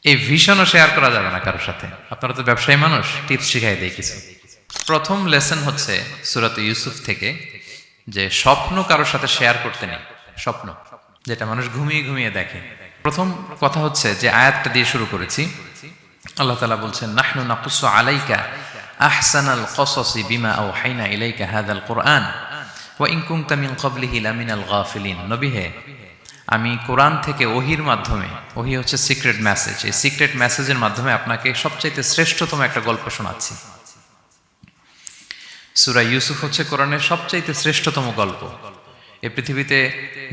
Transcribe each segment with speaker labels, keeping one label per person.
Speaker 1: এই ভিশনও শেয়ার করা যাবে না কারোর সাথে। আপনারা তো ব্যবসায়ী মানুষ, টিপস শিখাই দেয় কিছু। প্রথম লেসন হচ্ছে সূরাত ইউসুফ থেকে যে স্বপ্ন কারোর সাথে শেয়ার করতে নেই। স্বপ্ন যেটা মানুষ ঘুমিয়ে ঘুমিয়ে দেখে। প্রথম কথা হচ্ছে যে আয়াতটা দিয়ে শুরু করেছি, আল্লাহ তাআলা বলছেন নাহনু নাকুসু আলাইকা আহসানাল কসসি বিমা আওহাইনা ইলাইকা হাযাল কুরআন ওয়া ইন কুনতা মিন ক্বাবলিহি লামিনাল গাফিলিন। নবী হে, আমি কোরআন থেকে ওহির মাধ্যমে, ওহি হচ্ছে সিক্রেট মেসেজ, এই সিক্রেট মেসেজের মাধ্যমে আপনাকে সবচাইতে শ্রেষ্ঠতম একটা গল্প শোনাচ্ছি। সূরা ইউসুফ হচ্ছে কোরআনের সবচাইতে শ্রেষ্ঠতম গল্প। এই পৃথিবীতে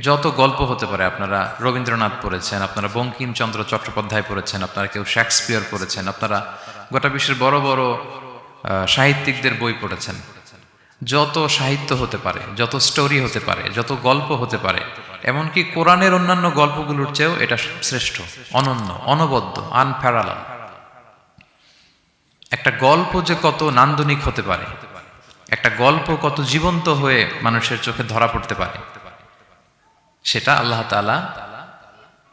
Speaker 1: যত গল্প হতে পারে, আপনারা রবীন্দ্রনাথ পড়েছেন, আপনারা বঙ্কিমচন্দ্র চট্টোপাধ্যায় পড়েছেন, আপনারা কেউ শেক্সপিয়ার পড়েছেন, আপনারা গোটা বিশ্বের বড় বড় সাহিত্যিকদের বই পড়েছেন। যত সাহিত্য হতে পারে, যত স্টোরি হতে পারে, যত গল্প হতে পারে, এমনকি কোরআনের অন্যান্য গল্পগুলোর চেয়েও এটা শ্রেষ্ঠ, অনন্য, অনবদ্য, আনপ্যারালাল। একটা গল্প যে কত নান্দনিক হতে পারে, একটা গল্প কত জীবন্ত হয়ে মানুষের চোখে ধরা পড়তে পারে, সেটা আল্লাহ তাআলা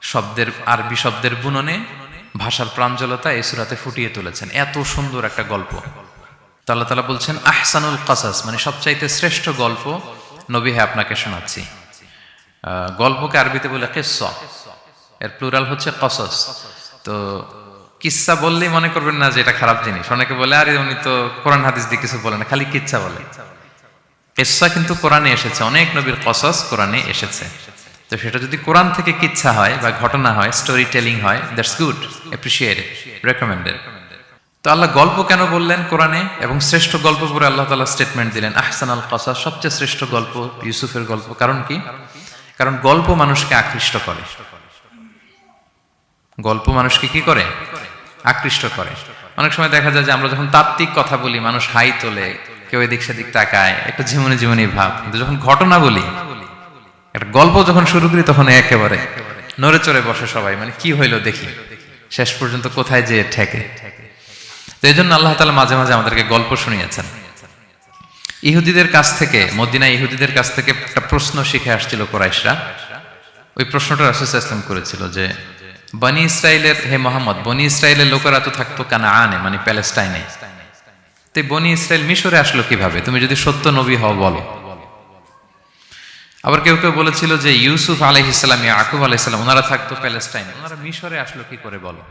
Speaker 1: শব্দের, আরবি শব্দের বুননে, ভাষার প্রাঞ্জলতা এই সূরাতে ফুটিয়ে তুলেছেন। এত সুন্দর একটা গল্প আল্লাহ তাআলা বলছেন আহসানুল কসাস, মানে সবচাইতে শ্রেষ্ঠ গল্প নবী হে আপনাকে শোনাচ্ছি। গল্পকে আরবিতে বলে কিসসা, এর প্লুরাল হচ্ছে কসস। তো কিসসা বললেই মনে করবেন না যে এটা খারাপ জিনিস। অনেকে বলে আরে উনি তো কোরআন হাদিস দিয়ে কিছু বলে না, খালি কিচ্ছা বলে। কিসসা কিন্তু কোরআনে এসেছে, অনেক নবীর কসস কোরআনে এসেছে। তো সেটা যদি কোরআন থেকে কিচ্ছা হয় বা ঘটনা হয়, স্টোরি টেলিং হয়, দ্যাটস গুড, অ্যাপ্রিশিয়েটেড, রেকমেন্ডেড। তো আল্লাহ গল্প কেন বললেন কোরআনে, এবং শ্রেষ্ঠ গল্প পরে আল্লাহ তাআলা স্টেটমেন্ট দিলেন আহসানাল কসাস, সবচেয়ে শ্রেষ্ঠ গল্প ইউসুফের গল্প। কারণ কি? কারণ গল্প মানুষকে আকৃষ্ট করে। গল্প মানুষকে কি করে? আকৃষ্ট করে। অনেক সময় দেখা যায় যে আমরা যখন তাত্ত্বিক কথা বলি, মানুষ হাই তোলে, কেউ এদিক সেদিক তাকায়, একটা ঝিমুনি ঝিমুনি ভাব। কিন্তু যখন ঘটনা বলি, একটা গল্প যখন শুরু করি, তখন একেবারে নড়ে চড়ে বসে সবাই, মানে কি হইলো দেখি, শেষ পর্যন্ত কোথায় যেয়ে ঠেকে। তো এই জন্য আল্লাহ তাআলা মাঝে মাঝে আমাদেরকে গল্প শুনিয়েছেন। ইহুদিদের কাছ থেকে, মদিনা ইহুদিদের কাছ থেকে একটা প্রশ্ন শিখে আসছিল কোরাইশরা। ওই প্রশ্নটা রাসূল সাল্লাল্লাহু আলাইহি ওয়াসাল্লাম করেছিল যে বনি ইসরাইলের, হে মুহাম্মদ, বনি ইসরাইলের লোকেরা তো থাকতো কানাআনে, মানে প্যালেস্টাইনে, তো বনি ইসরাইল মিশরে আসলো কিভাবে? তুমি যদি সত্য নবী হও বলো। আবার কেউ কেউ বলেছিল যে ইউসুফ আলাইহিস সালাম, ইয়াকুব আলাইহিস সালাম, ওনারা থাকতো প্যালেস্টাইনে, ওনারা মিশরে আসলো কি করে বলো।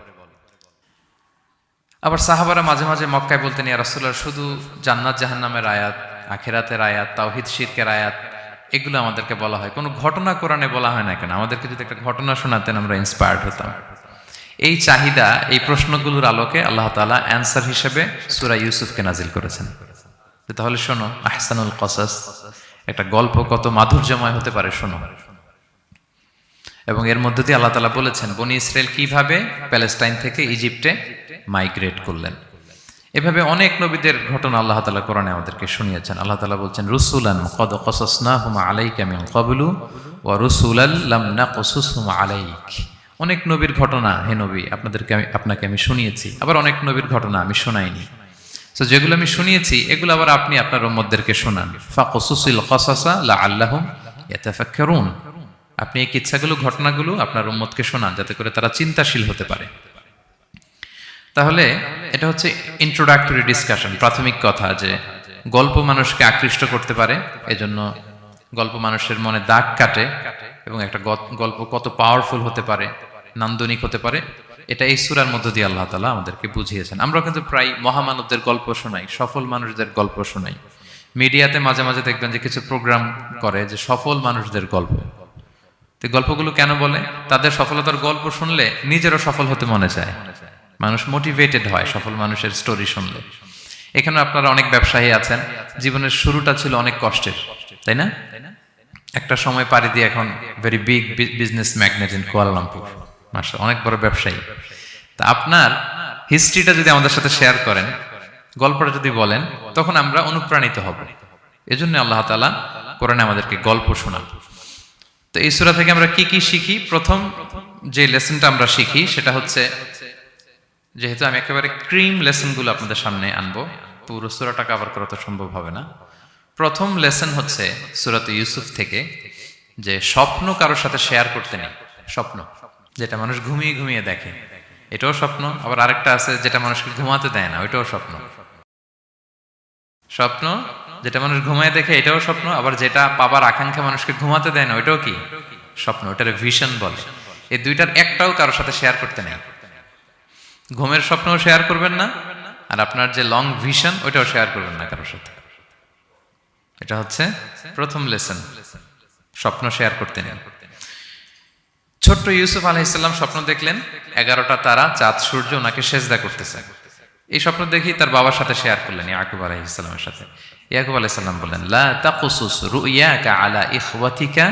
Speaker 1: আবার সাহাবারা মাঝে মাঝে মক্কায় বলতেন ইয়া রাসূলুল্লাহ, শুধু জান্নাত জাহান্নামের আয়াত, আখিরাতের আয়াত, তাওহীদ শিরকের আয়াত, এগুলো আমাদেরকে বলা হয়, কোনো ঘটনা কোরআনে বলা হয় না কেন? আমাদেরকে যদি একটা ঘটনা শোনাতেন আমরা ইন্সপায়ার্ড হতাম। এই চাহিদা, এই প্রশ্নগুলোর আলোকে আল্লাহ তাআলা অ্যানসার হিসেবে সূরা ইউসুফকে নাজিল করেছেন। তাহলে শোনো, আহসানুল কসাস, একটা গল্প কত মাধুর্যময় হতে পারে শোনো। এবং এর মধ্যে দিয়ে আল্লাহ তাআলা বলেছেন বনি ইসরাইল কিভাবে প্যালেস্টাইন থেকে ইজিপ্টে মাইগ্রেট করলেন। এভাবে অনেক নবীদের ঘটনা আল্লাহ তাআলা কোরআনে আমাদেরকে শুনিয়েছেন। আল্লাহ তাআলা বলছেন রুসুলান কদ কসাসনাহুম আলাইকা মিন ক্বাবলু ওয়া রুসুলাল লাম নাকসুসহুম আলাইক। অনেক নবীর ঘটনা হে নবী আপনাকে আমি শুনিয়েছি, আবার অনেক নবীর ঘটনা আমি শোনাইনি। তো যেগুলো আমি শুনিয়েছি এগুলো আবার আপনি আপনার উম্মতদেরকে শোনান। ফাকসুসিল কসাসা লাআল্লাহুম ইয়াতাফাক্কারুন। আপনি এই কিচ্ছাগুলো, ঘটনাগুলো আপনার উম্মতকে শোনান, যাতে করে তারা চিন্তাশীল হতে পারে। তাহলে এটা হচ্ছে ইন্ট্রোডাক্টরি ডিসকাশন, প্রাথমিক কথা, যে গল্প মানুষকে আকৃষ্ট করতে পারে, এজন্য গল্প মানুষের মনে দাগ কাটে, এবং একটা গল্প কত পাওয়ারফুল হতে পারে, নান্দনিক হতে পারে, এটা এই সূরার মধ্য দিয়ে আল্লাহ তাআলা আমাদেরকে বুঝিয়েছেন। আমরা কিন্তু প্রায় মহামানবদের গল্প শোনাই, সফল মানুষদের গল্প শোনাই। মিডিয়াতে মাঝে মাঝে দেখবেন যে কিছু প্রোগ্রাম করে যে সফল মানুষদের গল্প। তো গল্পগুলো কেন বলে? তাদের সফলতার গল্প শুনলে নিজেরও সফল হতে মনে চায়, মানুষ মোটিভেটেড হয় সফল মানুষের স্টোরি শুনলে। এখানে আপনারা অনেক ব্যবসায়ী আছেন, জীবনের শুরুটা ছিল অনেক কষ্টের, তাই না? একটা সময় পাড়ি দিয়ে এখন very big business magnate in Kuala Lumpur, মাশাআল্লাহ, অনেক বড় ব্যবসায়ী। তা আপনার হিস্ট্রিটা যদি আমাদের সাথে শেয়ার করেন, গল্পটা যদি বলেন, তখন আমরা অনুপ্রাণিত হব। এজন্য আল্লাহ তাআলা কোরআনে আমাদেরকে গল্প শোনান। তো এই সূরা থেকে আমরা কি কি শিখি? প্রথম যে লেসনটা আমরা শিখি সেটা হচ্ছে, যেহেতু আমি একেবারে ক্রিম লেসনগুলো আপনাদের সামনে আনবো, পুরো সূরাটা কভার করা তো সম্ভব হবে না। প্রথম লেসন হচ্ছে সূরাত ইউসুফ থেকে যে স্বপ্ন কারোর সাথে শেয়ার করতে নেই। স্বপ্ন যেটা মানুষ ঘুমিয়ে ঘুমিয়ে দেখে, এটাও স্বপ্ন। আবার আরেকটা আছে যেটা মানুষকে ঘুমাতে দেয় না, ওইটাও স্বপ্ন। স্বপ্ন যেটা মানুষ ঘুমায় দেখে, এটাও স্বপ্ন। আবার যেটা পাবার আকাঙ্ক্ষা মানুষকে ঘুমাতে দেয় না, ওইটাও কি স্বপ্ন। ওটার ভিশন বলে। এই দুইটার একটাও কারোর সাথে শেয়ার করতে নেই। ঘুমের স্বপ্নও শেয়ার করবেন না, আর আপনার যে লং ভিশন ওইটাও শেয়ার করবেন না কারোর সাথে। এটা হচ্ছে প্রথম লেসন, স্বপ্ন শেয়ার করতে নেই। ছোট্ট ইউসুফ আলাইহিসসালাম স্বপ্ন দেখলেন 11টা তারা, চাঁদ, সূর্য ওনাকে সেজদা করতেছে। এই স্বপ্ন দেখি তার বাবার সাথে শেয়ার করলেন, ইয়াকুব আলাইহিসসালামের সাথে। ইয়াকুব আলাইহিসসালাম বললেন, লা তাকুসুস রুইয়াকা আলা ইখওয়াতিকা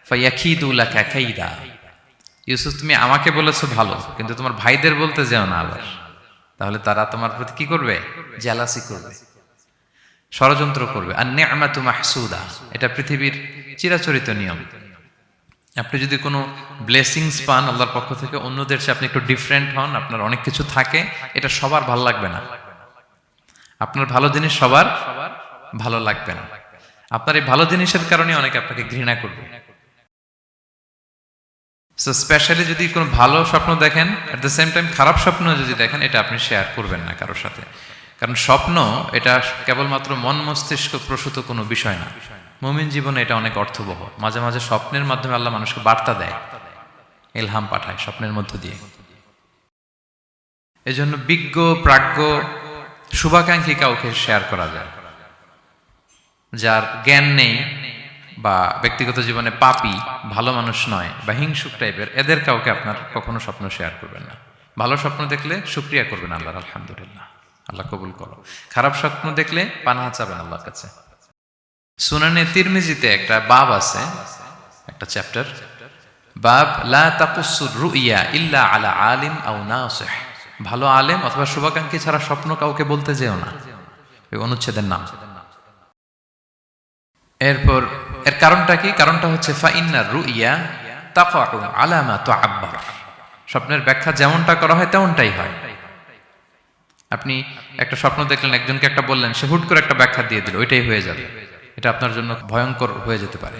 Speaker 1: ফায়াকিদু লাকা কাইদা। ইউসুফ, তুমি আমাকে বলেছো ভালো, কিন্তু তোমার ভাইদের বলতে যেও না আবার, তাহলে তারা তোমার প্রতি কি করবে? জেলাসি করবে, ষড়যন্ত্র করবে। আর নি'মাতু মাহসুদা, এটা পৃথিবীর চিরাচরিত নিয়ম। আপনি যদি কোনো ব্লেসিংস পান আল্লাহর পক্ষ থেকে, অন্যদের চেয়ে আপনি একটু ডিফারেন্ট হন, আপনার অনেক কিছু থাকে, এটা সবার ভালো লাগবে না। আপনার ভালো জিনিস সবার ভালো লাগবে না। আপনার এই ভালো জিনিসের কারণে অনেকে আপনাকে ঘৃণা করবে। সো স্পেশালি যদি কোনো ভালো স্বপ্ন দেখেন, এট দ্য সেম টাইম খারাপ স্বপ্ন যদি দেখেন, এটা আপনি শেয়ার করবেন না কারোর সাথে। কারণ স্বপ্ন এটা কেবলমাত্র মন মস্তিষ্ক প্রসূত কোনো বিষয় না। মুমিন জীবনে এটা অনেক অর্থবহ। মাঝে মাঝে স্বপ্নের মাধ্যমে আল্লাহ মানুষকে বার্তা দেয়, ইলহাম পাঠায় স্বপ্নের মধ্য দিয়ে। এজন্য বিজ্ঞ, প্রাজ্ঞ, শুভাকাঙ্ক্ষী কাউকে শেয়ার করা যায়। যার জ্ঞান নেই বা ব্যক্তিগত জীবনে পাপী, ভালো মানুষ নয় বা হিংসুক টাইপের, এদের কাউকে আপনার কখনো স্বপ্ন শেয়ার করবেন না। ভালো স্বপ্ন দেখলে শুকরিয়া করবেন আল্লাহর, আলহামদুলিল্লাহ, আল্লাহ কবুল করো। খারাপ স্বপ্ন দেখলে পানাহা চাবেন আল্লাহর কাছে। সুনানে তিরমিজিতে একটা বাব আছে, একটা চ্যাপ্টার, বাব লা তাকুসুর রুইয়া ইল্লা আলা আলিম আও নাসিহ। ভালো আলেম অথবা শুভাকাঙ্ক্ষী ছাড়া স্বপ্ন কাউকে বলতে যেও না, এই অনুচ্ছেদের নাম। এরপর এর কারণটা কি? কারণটা হচ্ছে ফাইন্না রুইয়া তাকাউ আলা মা তুআব্বার। স্বপ্নের ব্যাখ্যা যেমনটা করা হয় তেমনটাই হয়। আপনি একটা স্বপ্ন দেখলেন, একজনকে একটা বললেন, সে হুট করে একটা ব্যাখ্যা দিয়ে দিল, ওইটাই হয়ে যাবে। এটা আপনার জন্য ভয়ঙ্কর হয়ে যেতে পারে।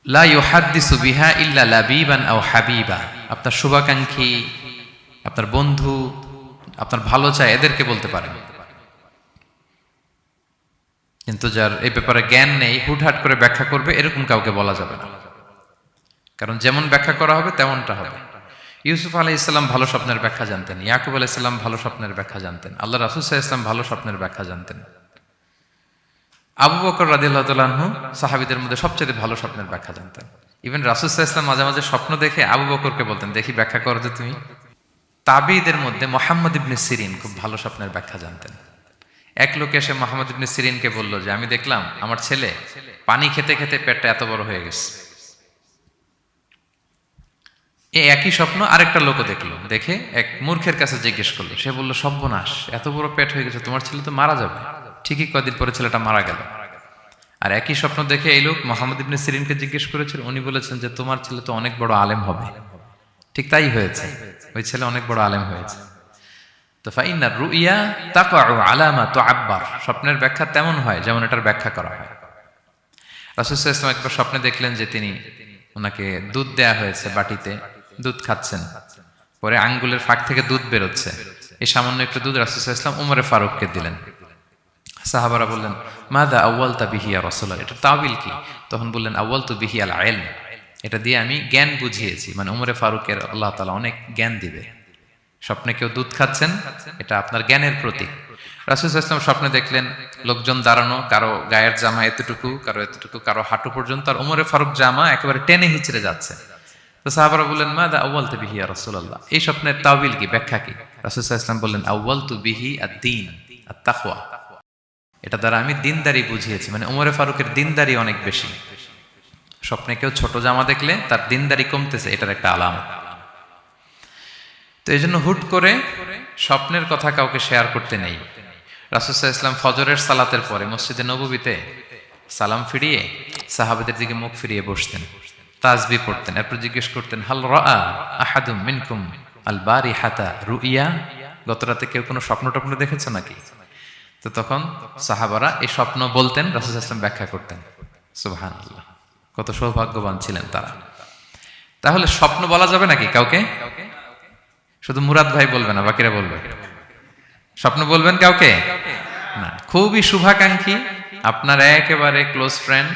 Speaker 1: লা ইউহাদ্দিসু বিহা ইল্লা লাবিবান আও হাবিবা। আপনার শুভাকাঙ্ক্ষী, আপনার বন্ধু, আপনার ভালো চায়, এদেরকে বলতে পারেন। কিন্তু যার এই ব্যাপারে জ্ঞান নেই, হুটহাট করে ব্যাখ্যা করবে, এরকম কাউকে বলা যাবে না। কারণ যেমন ব্যাখ্যা করা হবে তেমনটা হবে। ইউসুফ আলাইহিসসালাম ভালো স্বপ্নের ব্যাখ্যা জানতেন, ইয়াকুব আলাইহিসসালাম ভালো স্বপ্নের ব্যাখ্যা জানতেন, আল্লাহ রাসূল সাল্লাল্লাহু আলাইহি ওয়াসাল্লাম ভালো স্বপ্নের ব্যাখ্যা জানতেন। আবু বকর রাদিয়াল্লাহু তাআলা আনহু সাহাবীদের মধ্যে সবচেয়ে ভালো স্বপ্নের ব্যাখ্যা জানতেন। ইভেন রাসূল সাল্লাল্লাহু আলাইহি ওয়াসাল্লাম মাঝে মাঝে স্বপ্ন দেখে আবু বকরকে বলতেন, দেখি ব্যাখ্যা করো তো তুমি। তাবিঈদের মধ্যে মুহাম্মদ ইবনে সিরিন খুব ভালো স্বপ্নের ব্যাখ্যা জানতেন। এক লোক এসে মুহাম্মদ ইবনে সিরিনকে বলল যে, আমি দেখলাম আমার ছেলে পানি খেতে খেতে পেটটা এত বড় হয়ে গেছে। এই একই স্বপ্ন আরেকটা লোকও দেখলো, দেখে এক মূর্খের কাছে জিজ্ঞেস করলো। সে বলল, সর্বনাশ, এত বড় পেট হয়ে গেছে, তোমার ছেলে তো মারা যাবে। ঠিকই কদিন পরে ছেলেটা মারা গেল। আর একই স্বপ্ন দেখে এই লোক মুহাম্মদ ইবনে সিরিনকে জিজ্ঞেস করেছিল, উনি বলেছেন যে তোমার ছেলে তো অনেক বড় আলেম হবে। ঠিক তাই হয়েছে, ওই ছেলে অনেক বড় আলেম হয়েছে। তো ফাইন্না রুইয়া তাকাউ আলা মা তুআব্বার। স্বপ্নের ব্যাখ্যা তেমন হয় যেমন এটার ব্যাখ্যা করা হয়। রাসূল সাল্লাল্লাহু আলাইহি ওয়াসাল্লাম একবার স্বপ্নে দেখলেন যে তিনি, ওনাকে দুধ দেয়া হয়েছে, বাটিতে দুধ খাচ্ছেন, পরে আঙ্গুলের ফাঁক থেকে দুধ বেরোচ্ছে। এই সামান্য একটু দুধ রাসূল সাল্লাল্লাহু আলাইহি ওয়াসাল্লাম উমরে ফারুককে দিলেন। সাহাবারা বললেন, মাযা আউয়ালতা বিহি ইয়া রাসূলুল্লাহ, এটা তাওয়িল কি? তখন বললেন, আউয়ালতু বিহি আল ইলম, এটা দিয়ে আমি জ্ঞান বুঝিয়েছি। মানে উমরে ফারুকের আল্লাহ তাআলা অনেক জ্ঞান দিবে। স্বপ্নে কেউ দুধ খাচ্ছেন, এটা আপনার জ্ঞানের প্রতীক। রাসূল সাল্লাল্লাহু আলাইহি ওয়াসাল্লাম স্বপ্নে দেখলেন লোকজন দাঁড়ানো, কারো গায়ের জামা এতটুকু, কারো এতটুকু, কারো হাঁটু পর্যন্ত, আর উমরে ফারুক জামা একেবারে টেনে হিচড়ে যাচ্ছে। তো সাহাবারা বললেন, মাযা আউয়ালতু বিহি ইয়া রাসূলুল্লাহ, এই স্বপ্নের তাওয়িল কি, ব্যাখ্যা কি? রাসূল সাল্লাল্লাহু আলাইহি ওয়াসাল্লাম বললেন, আউয়ালতু বিহি আদ-দীন আত-তাকওয়া, এটা দ্বারা আমি দিনদারি বুঝিয়েছি। মানে উমরে ফারুকের দিনদারি অনেক বেশি। স্বপ্নে কেউ ছোট জামা দেখলে তার দিনদারি কমতেছে, এটার একটা আলামত। তো এই জন্য হুট করে স্বপ্নের কথা কাউকে শেয়ার করতে নেই। রাসূল সাল্লাল্লাহু আলাইহি ওয়াসাল্লাম ফজরের সালাতের পরে মসজিদে নববীতে সালাম ফিরিয়ে সাহাবাদের দিকে মুখ ফিরিয়ে বসতেন, তাসবিহ পড়তেন, এরপর জিজ্ঞেস করতেন, হাল রাআ আহাদুম মিনকুম আল বারিহাতা রুইয়া, গত রাতে কেউ কোনো স্বপ্ন টপ্ন দেখেছে নাকি? তো তখন সাহাবারা এই স্বপ্ন বলতেন, রাসূল সাল্লাল্লাহু আলাইহি ওয়াসাল্লাম ব্যাখ্যা করতেন। সুবহানাল্লাহ, কত সৌভাগ্যবান ছিলেন তারা। তাহলে স্বপ্ন বলা যাবে নাকি কাউকে? শুধু মুরাদ ভাই বলবে না, বাকিরা বলবে? স্বপ্ন বলবেন কাউকে না। খুবই শুভাকাঙ্ক্ষী, আপনার একেবারে ক্লোজ ফ্রেন্ড,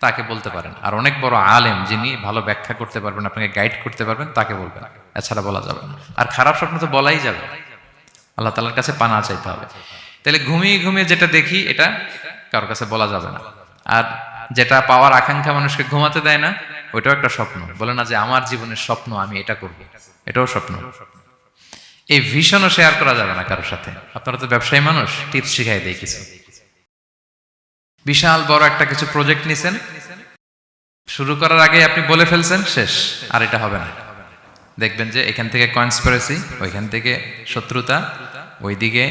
Speaker 1: তাকে বলতে পারেন। আর অনেক বড় আলেম যিনি ভালো ব্যাখ্যা করতে পারবেন, আপনাকে গাইড করতে পারবেন, তাকে বলবেন। এছাড়া বলা যাবে না। আর খারাপ স্বপ্ন তো বলাই যাবে, আল্লাহ তাআলার কাছে পানা চাইতে হবে। তাহলে ঘুমিয়ে ঘুমিয়ে যেটা দেখি এটা কারোর কাছে বলা যাবে না। আর যেটা পাওয়ার আকাঙ্ক্ষা মানুষকে ঘুমাতে দেয় না, ওইটাও একটা স্বপ্ন। বলে না যে আমার জীবনের স্বপ্ন আমি এটা করব, এটাও স্বপ্ন। এই ভিশনও শেয়ার করা যাবে না কারোর সাথে। আপনারা তো ব্যবসায়ী মানুষ, টিপস শিখাই দেয় কিছু। বিশাল বড় একটা কিছু প্রজেক্ট নিছেন, শুরু করার আগে আপনি বলে ফেলছেন, শেষ, আর এটা হবে না। দেখবেন যে এখান থেকে কনস্পিরেসি, ওইখান থেকে শত্রুতা, ওইদিকে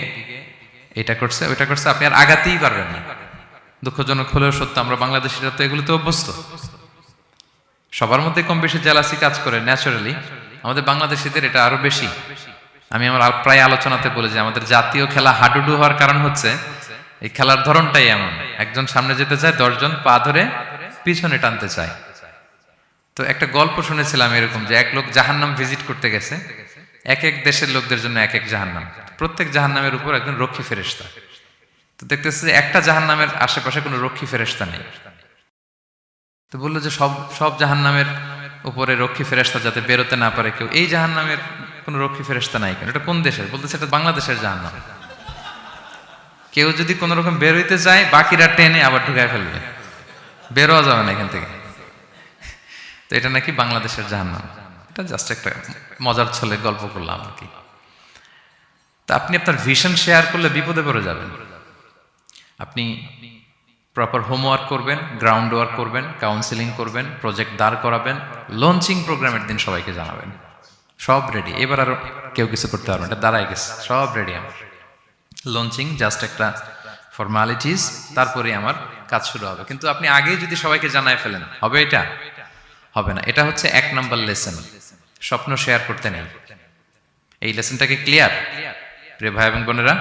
Speaker 1: এটা করছে ওইটা করছে, আপনি আর আগাতেই পারবেন না। দুঃখজনক হলেও সত্য, আমরা বাংলাদেশিরা তো এগুলোতে অভ্যস্ত। সবার মধ্যে কম বেশি জেলাসি কাজ করে ন্যাচারালি, আমাদের বাংলাদেশিদের এটা আরো বেশি। আমি আমার প্রায় আলোচনাতে বলি যে আমাদের জাতীয় খেলা হাডুডু হওয়ার কারণ হচ্ছে এই খেলার ধরনটাই এমন। একজন সামনে যেতে চায়, 10 জন পা ধরে পিছনে টানতে চায়। তো একটা গল্প শুনেছিলাম এরকম, যে এক লোক জাহান্নাম ভিজিট করতে গেছে। এক এক দেশের লোকদের জন্য এক এক জাহান্নাম, প্রত্যেক জাহান্নামের উপর একজন রক্ষী ফেরেশতা। তো দেখতেছে যে একটা জাহান্নামের আশেপাশে কোনো রক্ষী ফেরেশতা নেই। তো বললো যে সব জাহান্নামের উপরে রক্ষী ফেরেশতা যাতে বেরোতে না পারে কেউ, এই জাহান্নামের কোনো রক্ষী ফেরেশতা নাই কেন? এটা কোন দেশের? বলতেছে এটা বাংলাদেশের জাহান্নাম। কেউ যদি কোনো রকম বেরোইতে চায়, বাকিরা টেনে আবার ঢুকায় ফেলবে, বেরোয়া যাবে না এখান থেকে। তো এটা নাকি বাংলাদেশের জাহান্নাম। এটা জাস্ট একটা মজার ছলে গল্প করলাম আর কি। তা আপনি আপনার ভিশন শেয়ার করলে বিপদে পড়ে যাবেন। আপনি প্রপার হোমওয়ার্ক করবেন, গ্রাউন্ড ওয়ার্ক করবেন, কাউন্সিলিং করবেন, প্রজেক্ট দাঁড় করাবেন, লঞ্চিং প্রোগ্রামের দিন সবাইকে জানাবেন। সব রেডি, এবার আর কেউ কিছু করতে পারবেন, এটা দাঁড়ায় গেছে, সব রেডি আমার। লঞ্চিং জাস্ট একটা ফর্মালিটিস, তারপরে আমার কাজ শুরু হবে। কিন্তু আপনি আগেই যদি সবাইকে জানায় ফেলেন, হবে এটা? হবে না। এটা হচ্ছে 1 নাম্বার লেসন, স্বপ্ন শেয়ার করতে নেই। এই লেসনটাকে ক্লিয়ার প্রিয় ভাই এবং বোনেরা?